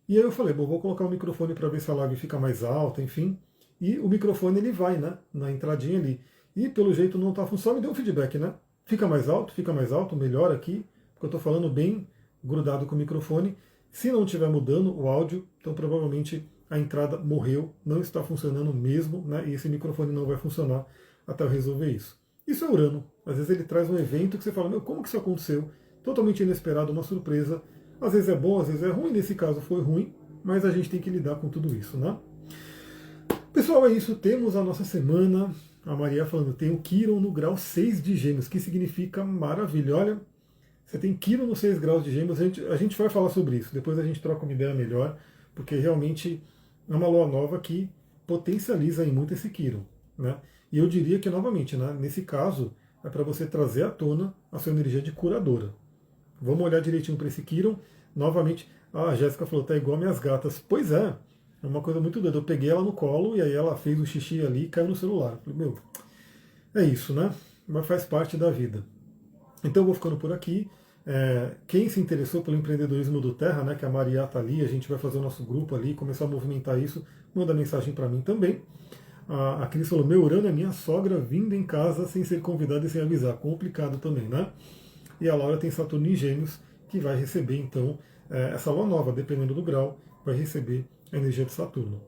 e aí eu falei, bom, vou colocar o microfone para ver se a live fica mais alta, enfim. E o microfone ele vai, né, na entradinha ali. E pelo jeito não está funcionando, me deu um feedback, né? Fica mais alto, melhor aqui, porque eu estou falando bem grudado com o microfone. Se não estiver mudando o áudio, então provavelmente a entrada morreu, não está funcionando mesmo, né? E esse microfone não vai funcionar até eu resolver isso. Isso é Urano. Às vezes ele traz um evento que você fala, meu, como que isso aconteceu? Totalmente inesperado, uma surpresa. Às vezes é bom, às vezes é ruim. Nesse caso foi ruim, mas a gente tem que lidar com tudo isso, né? Pessoal, é isso. Temos a nossa semana. A Maria falando, tem o Quiron no grau 6 de Gêmeos, que significa maravilha. Olha, você tem Quiron no 6 graus de Gêmeos. A gente vai falar sobre isso. Depois a gente troca uma ideia melhor, porque realmente é uma lua nova que potencializa aí muito esse Quiron, né? E eu diria que, novamente, né, nesse caso, é para você trazer à tona a sua energia de curadora. Vamos olhar direitinho para esse Kiron. Novamente, a Jéssica falou, tá igual minhas gatas. Pois é uma coisa muito doida. Eu peguei ela no colo e aí ela fez o xixi ali e caiu no celular. Falei, meu, é isso, né? Mas faz parte da vida. Então eu vou ficando por aqui. Quem se interessou pelo empreendedorismo do Terra, né, que a Maria está ali, a gente vai fazer o nosso grupo ali, começar a movimentar isso, manda mensagem para mim também. A Cris falou, meu Urano é minha sogra vindo em casa sem ser convidada e sem avisar. Complicado também, né? E a Laura tem Saturno em Gêmeos, que vai receber então essa lua nova, dependendo do grau, vai receber a energia de Saturno.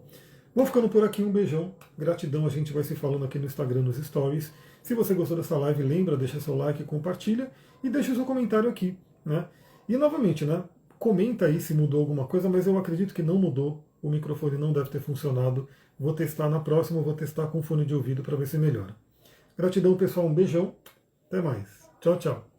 Vou ficando por aqui, um beijão, gratidão, a gente vai se falando aqui no Instagram, nos stories. Se você gostou dessa live, lembra, deixa seu like, compartilha e deixa seu comentário aqui, né? E novamente, né? Comenta aí se mudou alguma coisa, mas eu acredito que não mudou, o microfone não deve ter funcionado. Vou testar na próxima, vou testar com fone de ouvido para ver se melhora. Gratidão, pessoal, um beijão, até mais. Tchau, tchau.